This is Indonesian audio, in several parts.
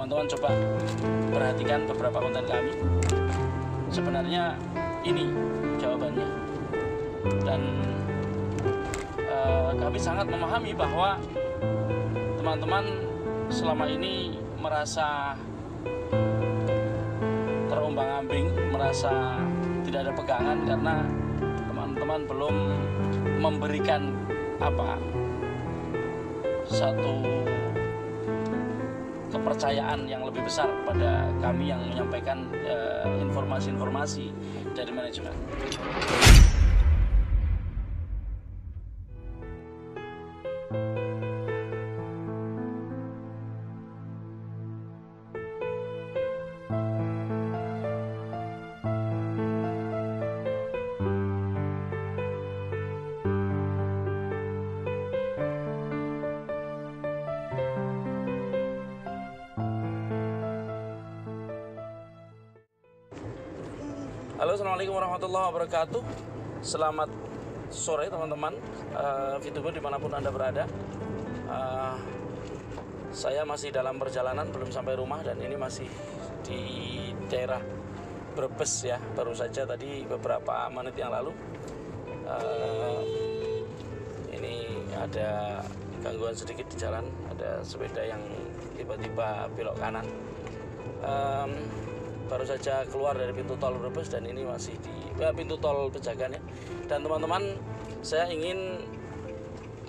teman-teman coba perhatikan beberapa konten kami. Sebenarnya ini jawabannya. Dan kami sangat memahami bahwa teman-teman selama ini merasa terombang-ambing, merasa tidak ada pegangan karena teman-teman belum memberikan satu kepercayaan yang lebih besar pada kami yang menyampaikan informasi-informasi dari manajemen. Halo, assalamualaikum warahmatullahi wabarakatuh. Selamat sore teman-teman, VTuber dimanapun Anda berada. Saya masih dalam perjalanan, belum sampai rumah, dan ini masih di daerah Brebes ya. Baru saja tadi beberapa menit yang lalu ini ada gangguan sedikit di jalan. Ada sepeda yang tiba-tiba belok kanan. Baru saja keluar dari pintu tol Brebes dan ini masih di pintu tol Pejagan ya. Dan teman-teman, saya ingin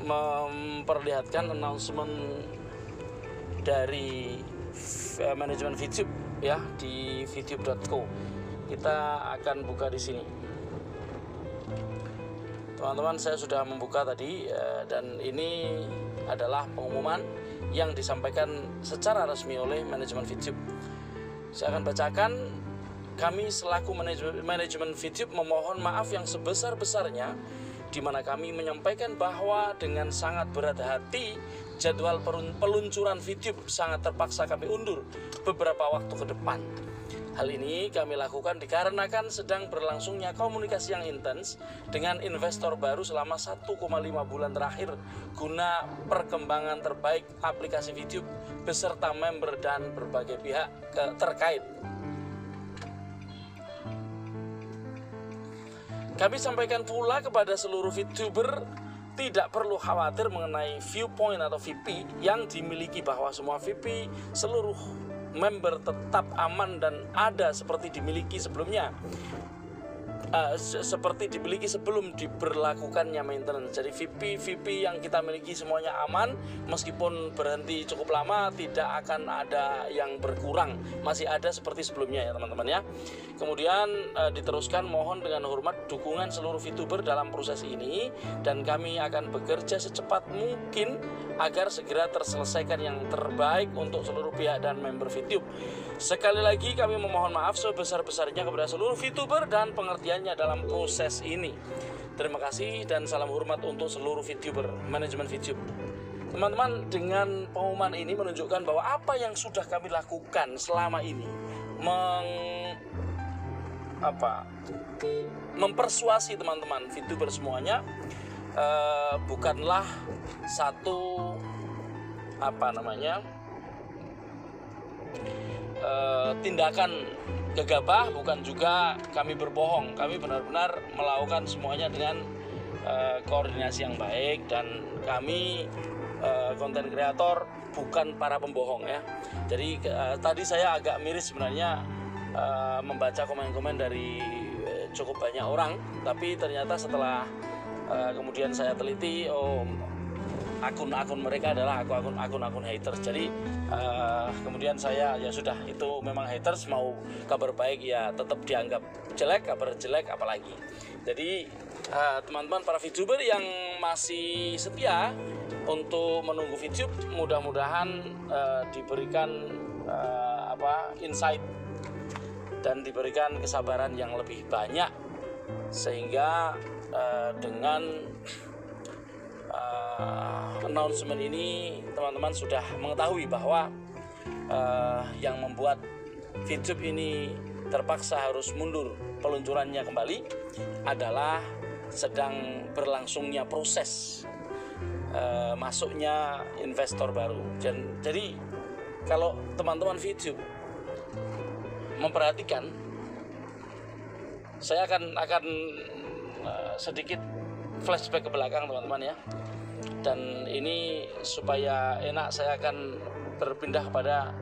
memperlihatkan announcement dari manajemen VTube ya di vtube.co. Kita akan buka di sini. Teman-teman, saya sudah membuka tadi dan ini adalah pengumuman yang disampaikan secara resmi oleh manajemen VTube. Saya akan bacakan. Kami selaku manajemen VTube memohon maaf yang sebesar-besarnya, di mana kami menyampaikan bahwa dengan sangat berat hati jadwal peluncuran VTube sangat terpaksa kami undur beberapa waktu ke depan. Hal ini kami lakukan dikarenakan sedang berlangsungnya komunikasi yang intens dengan investor baru selama 1,5 bulan terakhir guna perkembangan terbaik aplikasi VTube beserta member dan berbagai pihak terkait. Kami sampaikan pula kepada seluruh VTuber tidak perlu khawatir mengenai viewpoint atau VP yang dimiliki, bahwa semua VP seluruh member tetap aman dan ada seperti dimiliki sebelumnya. Seperti dimiliki sebelum diberlakukannya maintenance. Jadi VP yang kita miliki semuanya aman, meskipun berhenti cukup lama tidak akan ada yang berkurang, masih ada seperti sebelumnya ya teman-teman ya. Kemudian diteruskan, mohon dengan hormat dukungan seluruh VTuber dalam proses ini, dan kami akan bekerja secepat mungkin agar segera terselesaikan yang terbaik untuk seluruh pihak dan member VTube. Sekali lagi kami memohon maaf sebesar-besarnya kepada seluruh VTuber dan pengertiannya dalam proses ini. Terima kasih dan salam hormat untuk seluruh VTuber, manajemen VTube. Teman-teman, dengan pengumuman ini menunjukkan bahwa apa yang sudah kami lakukan selama ini mempersuasi teman-teman VTuber semuanya bukanlah satu tindakan gegabah, bukan juga kami berbohong. Kami benar-benar melakukan semuanya dengan koordinasi yang baik, dan kami konten kreator bukan para pembohong ya. Jadi tadi saya agak miris sebenarnya membaca komen-komen dari cukup banyak orang, tapi ternyata setelah kemudian saya teliti, akun-akun mereka adalah akun-akun haters. Jadi kemudian saya ya sudah, itu memang haters, mau kabar baik ya tetap dianggap jelek, kabar jelek apalagi. Jadi teman-teman para VTuber yang masih setia untuk menunggu VTube, mudah-mudahan diberikan insight dan diberikan kesabaran yang lebih banyak, sehingga dengan announcement ini teman-teman sudah mengetahui bahwa yang membuat VTube ini terpaksa harus mundur peluncurannya kembali adalah sedang berlangsungnya proses masuknya investor baru. Jadi kalau teman-teman video memperhatikan, saya akan sedikit flashback ke belakang teman-teman ya. Dan ini supaya enak, saya akan berpindah kepada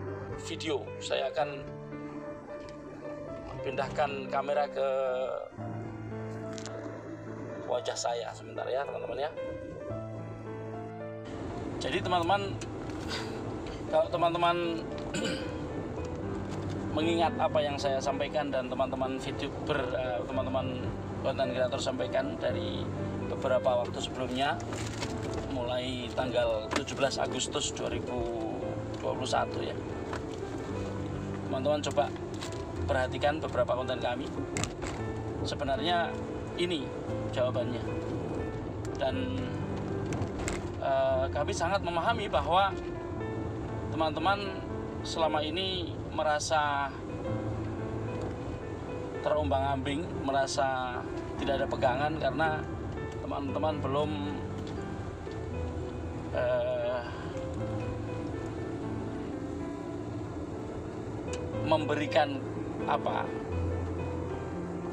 video. Saya akan pindahkan kamera ke wajah saya sebentar ya teman-teman ya. Jadi teman-teman, kalau teman-teman mengingat apa yang saya sampaikan dan teman-teman teman-teman konten kreator sampaikan dari beberapa waktu sebelumnya, mulai tanggal 17 Agustus 2021 ya. Teman-teman coba perhatikan beberapa konten kami. Sebenarnya ini jawabannya. Dan kami sangat memahami bahwa teman-teman selama ini merasa terombang-ambing, merasa tidak ada pegangan karena teman-teman belum memberikan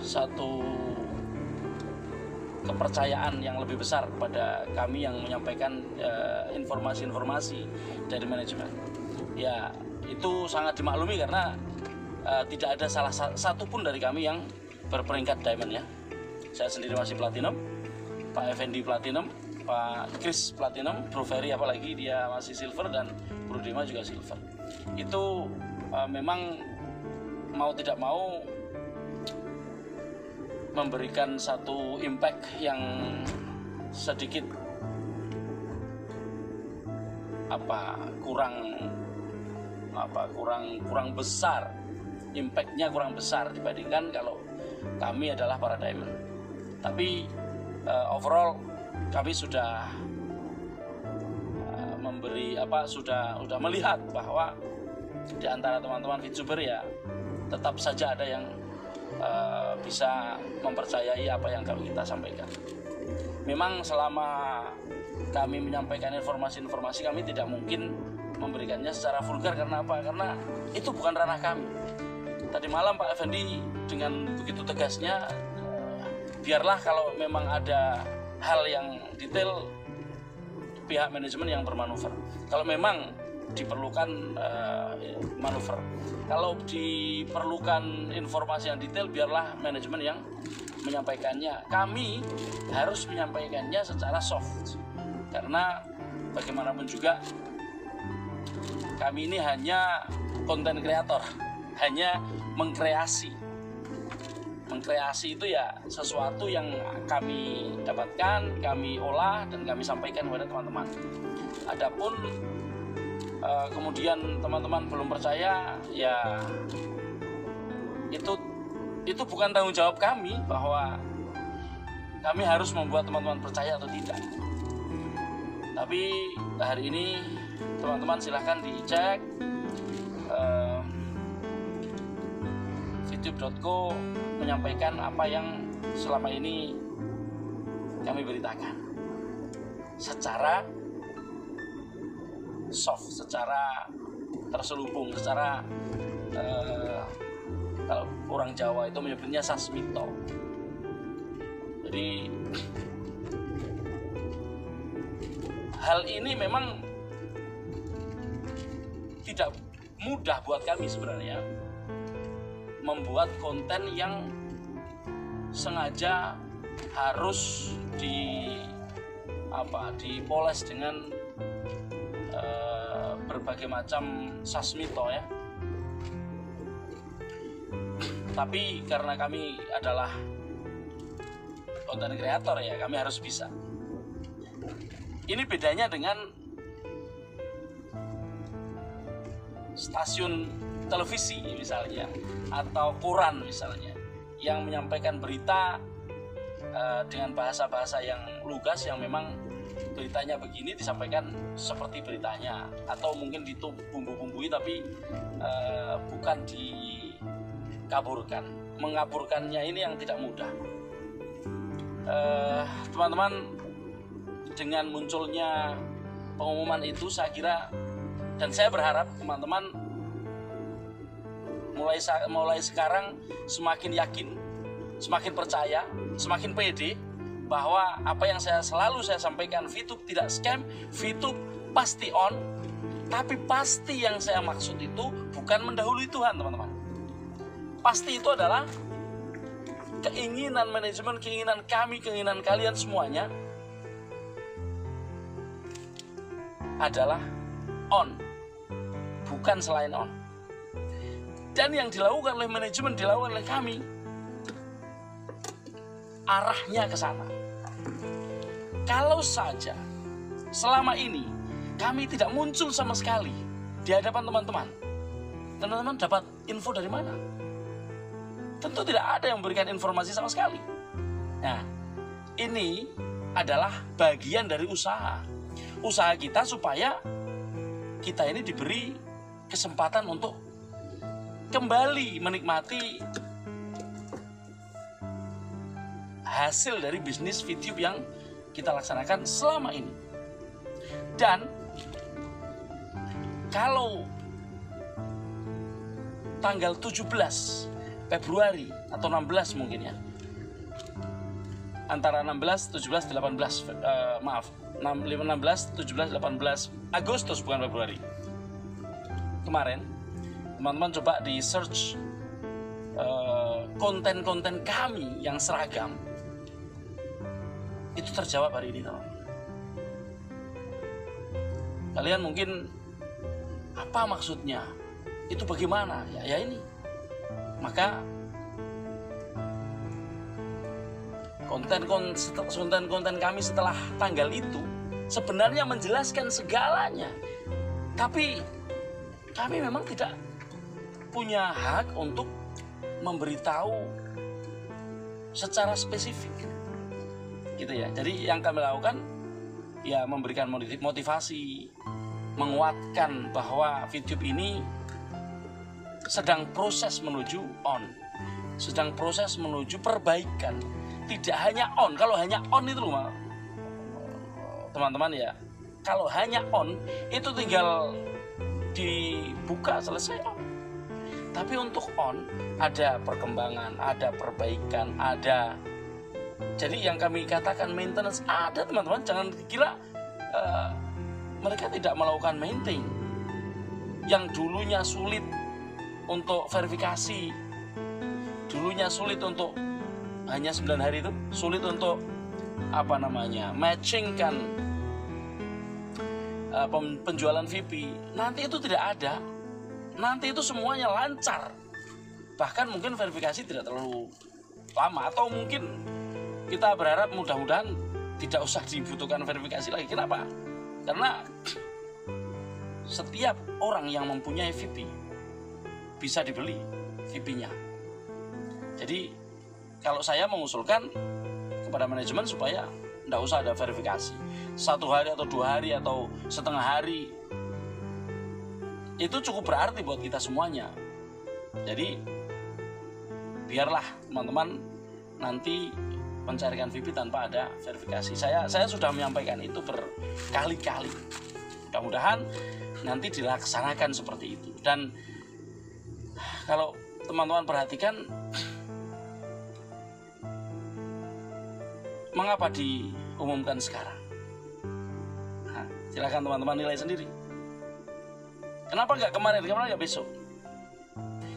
satu kepercayaan yang lebih besar kepada kami yang menyampaikan informasi-informasi dari manajemen. Ya, itu sangat dimaklumi karena tidak ada salah satu pun dari kami yang berperingkat diamond ya. Saya sendiri masih platinum, Pak Effendi platinum, Pak Chris platinum, Bro Ferry apalagi dia masih silver, dan Bro Dema juga silver. Itu memang mau tidak mau memberikan satu impact yang sedikit kurang besar, impactnya kurang besar dibandingkan kalau kami adalah para diamond. Tapi overall kami sudah sudah melihat bahwa di antara teman-teman VTuber ya tetap saja ada yang bisa mempercayai apa yang kita sampaikan. Memang selama kami menyampaikan informasi-informasi, kami tidak mungkin memberikannya secara vulgar. Karena apa? Karena itu bukan ranah kami. Tadi malam Pak Effendi dengan begitu tegasnya, biarlah kalau memang ada hal yang detail pihak manajemen yang bermanuver. Kalau memang diperlukan manuver, kalau diperlukan informasi yang detail, biarlah manajemen yang menyampaikannya. Kami harus menyampaikannya secara soft, karena bagaimanapun juga kami ini hanya konten kreator, hanya mengkreasi itu ya sesuatu yang kami dapatkan, kami olah, dan kami sampaikan kepada teman-teman. Adapun kemudian teman-teman belum percaya, ya itu bukan tanggung jawab kami bahwa kami harus membuat teman-teman percaya atau tidak. Tapi hari ini teman-teman silahkan dicek VTube.co menyampaikan apa yang selama ini kami beritakan secara soft, secara terselubung, secara kalau orang Jawa itu menyebutnya sasmito. Jadi hal ini memang tidak mudah buat kami sebenarnya, membuat konten yang sengaja harus dipoles dengan berbagai macam sasmito ya. Tapi karena kami adalah konten kreator ya, kami harus bisa. Ini bedanya dengan stasiun televisi misalnya, atau koran misalnya, yang menyampaikan berita dengan bahasa-bahasa yang lugas, yang memang beritanya begini disampaikan seperti beritanya, atau mungkin dibumbu-bumbui tapi bukan dikaburkan. Mengaburkannya ini yang tidak mudah. Teman-teman, dengan munculnya pengumuman itu, saya kira Dan saya berharap teman-teman mulai sekarang semakin yakin, semakin percaya, semakin pede bahwa apa yang selalu saya sampaikan, VTube tidak scam, VTube pasti on. Tapi pasti yang saya maksud itu bukan mendahului Tuhan, teman-teman. Pasti itu adalah keinginan manajemen, keinginan kami, keinginan kalian semuanya adalah on, bukan selain on. Dan yang dilakukan oleh manajemen, dilakukan oleh kami, arahnya ke sana. Kalau saja selama ini kami tidak muncul sama sekali di hadapan teman-teman, teman-teman dapat info dari mana? Tentu tidak ada yang memberikan informasi sama sekali. Nah, ini adalah bagian dari usaha kita supaya kita ini diberi kesempatan untuk kembali menikmati hasil dari bisnis VTube yang kita laksanakan selama ini. Dan kalau tanggal 17 Februari atau 16 mungkin ya, antara 16, 17, 18 16, 17, 18 Agustus bukan Februari kemarin, teman-teman coba di search konten-konten kami yang seragam, itu terjawab hari ini, teman. Kalian mungkin apa maksudnya? Itu bagaimana? Ya ini. Maka konten-konten kami setelah tanggal itu sebenarnya menjelaskan segalanya. Tapi kami memang tidak punya hak untuk memberitahu secara spesifik. Gitu ya. Jadi yang kami lakukan ya memberikan motivasi, menguatkan bahwa VTube ini sedang proses menuju on, sedang proses menuju perbaikan. Tidak hanya on, kalau hanya on itu loh teman-teman ya, kalau hanya on itu tinggal dibuka selesai on. Tapi untuk on ada perkembangan, ada perbaikan, ada. Jadi yang kami katakan maintenance ada, teman-teman. Jangan kira mereka tidak melakukan maintain. Yang dulunya sulit untuk verifikasi, dulunya sulit untuk hanya 9 hari itu, sulit untuk matchingkan penjualan VIP. Nanti itu tidak ada. Nanti itu semuanya lancar. Bahkan mungkin verifikasi tidak terlalu lama, atau mungkin kita berharap mudah-mudahan tidak usah dibutuhkan verifikasi lagi. Kenapa? Karena setiap orang yang mempunyai VIP bisa dibeli VIP-nya. Jadi kalau saya mengusulkan kepada manajemen supaya tidak usah ada verifikasi 1 hari atau 2 hari atau setengah hari, itu cukup berarti buat kita semuanya. Jadi biarlah teman-teman nanti mencarikan VIP tanpa ada verifikasi. Saya sudah menyampaikan itu berkali-kali. Mudah-mudahan nanti dilaksanakan seperti itu. Dan kalau teman-teman perhatikan, mengapa diumumkan sekarang? Nah, silakan teman-teman nilai sendiri. Kenapa nggak kemarin? Kenapa nggak besok?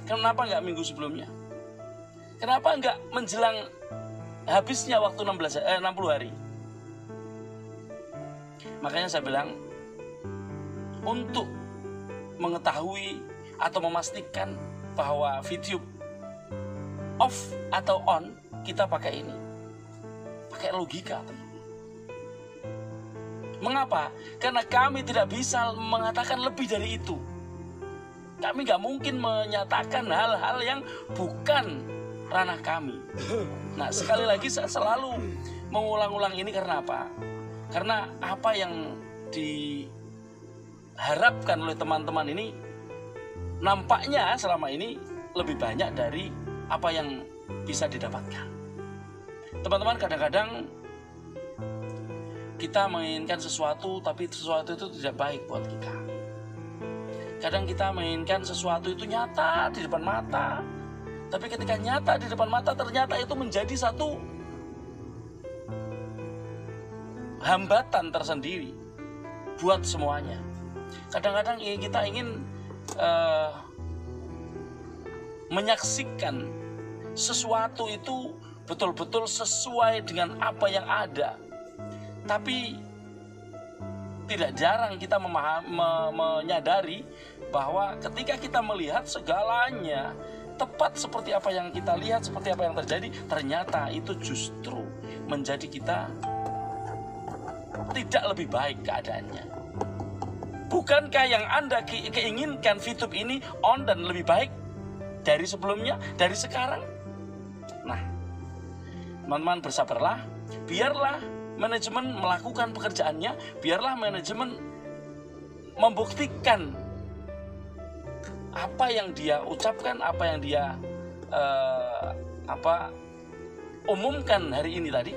Kenapa nggak minggu sebelumnya? Kenapa nggak menjelang habisnya waktu 60 hari? Makanya saya bilang, untuk mengetahui atau memastikan bahwa VTube off atau on, kita pakai ini, pakai logika. Mengapa? Karena kami tidak bisa mengatakan lebih dari itu. Kami nggak mungkin menyatakan hal-hal yang bukan ranah kami. Nah, sekali lagi saya selalu mengulang-ulang ini karena apa? Karena apa yang diharapkan oleh teman-teman ini nampaknya selama ini lebih banyak dari apa yang bisa didapatkan. Teman-teman, kadang-kadang kita menginginkan sesuatu, tapi sesuatu itu tidak baik buat kita. Kadang kita menginginkan sesuatu itu nyata di depan mata, tapi ketika nyata di depan mata ternyata itu menjadi satu hambatan tersendiri buat semuanya. Kadang-kadang kita ingin menyaksikan sesuatu itu betul-betul sesuai dengan apa yang ada. Tapi tidak jarang kita menyadari bahwa ketika kita melihat segalanya tepat seperti apa yang kita lihat, seperti apa yang terjadi, ternyata itu justru menjadi kita tidak lebih baik keadaannya. Bukankah yang Anda keinginkan VTube ini on dan lebih baik dari sebelumnya, dari sekarang? Nah, teman-teman bersabarlah, biarlah manajemen melakukan pekerjaannya, biarlah manajemen membuktikan apa yang dia ucapkan, apa yang dia umumkan hari ini tadi.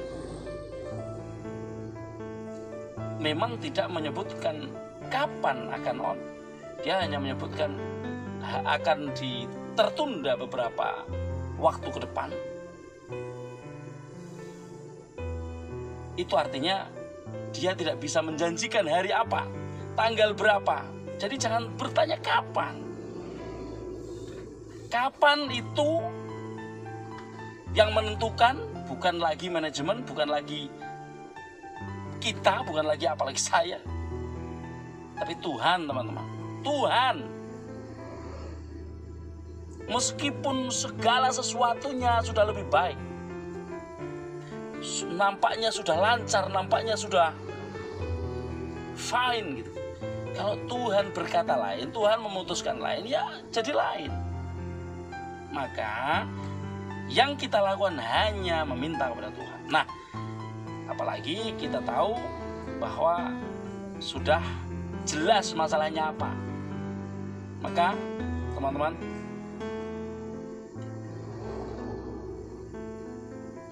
Memang tidak menyebutkan kapan akan on, dia hanya menyebutkan akan tertunda beberapa waktu ke depan. Itu artinya dia tidak bisa menjanjikan hari apa, tanggal berapa. Jadi jangan bertanya kapan. Kapan itu yang menentukan bukan lagi manajemen, bukan lagi kita, bukan lagi apalagi saya, tapi Tuhan, teman-teman. Tuhan. Meskipun segala sesuatunya sudah lebih baik, nampaknya sudah lancar, nampaknya sudah fine gitu. Kalau Tuhan berkata lain, Tuhan memutuskan lain, ya jadi lain. Maka yang kita lakukan hanya meminta kepada Tuhan. Nah, apalagi kita tahu bahwa sudah jelas masalahnya apa. Maka teman-teman,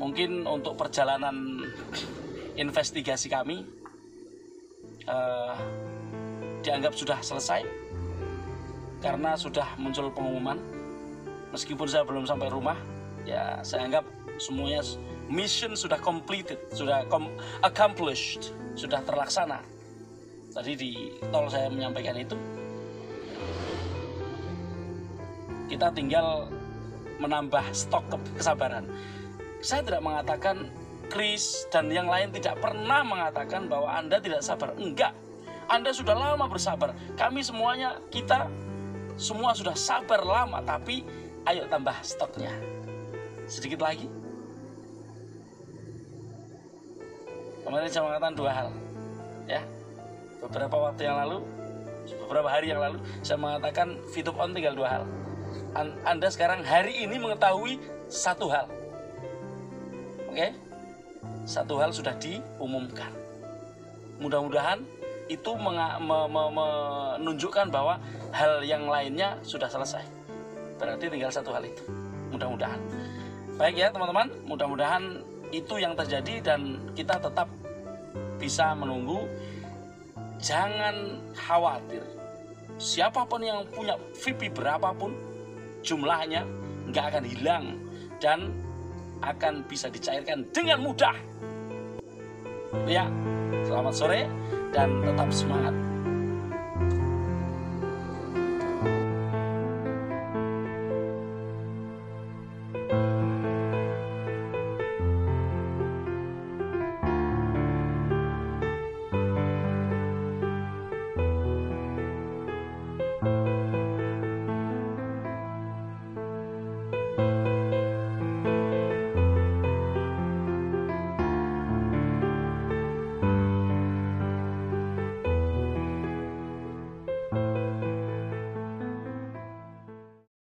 mungkin untuk perjalanan investigasi kami dianggap sudah selesai karena sudah muncul pengumuman. Meskipun saya belum sampai rumah, ya saya anggap semuanya mission sudah completed, sudah accomplished, sudah terlaksana. Tadi di tol saya menyampaikan itu. Kita tinggal menambah stok kesabaran. Saya tidak mengatakan Chris dan yang lain tidak pernah mengatakan bahwa Anda tidak sabar. Enggak. Anda sudah lama bersabar. Kami semuanya, kita semua sudah sabar lama, tapi ayo tambah stoknya. Sedikit lagi. Kemarin saya mengatakan dua hal. Ya. Beberapa waktu yang lalu, beberapa hari yang lalu, saya mengatakan VTube on tinggal dua hal. Anda sekarang hari ini mengetahui satu hal. Oke? Satu hal sudah diumumkan. Mudah-mudahan itu menunjukkan bahwa hal yang lainnya sudah selesai. Berarti tinggal satu hal itu. Mudah-mudahan. Baik ya teman-teman, mudah-mudahan itu yang terjadi dan kita tetap bisa menunggu. Jangan khawatir. Siapapun yang punya VIP berapapun jumlahnya nggak akan hilang dan akan bisa dicairkan dengan mudah. Ya, selamat sore dan tetap semangat.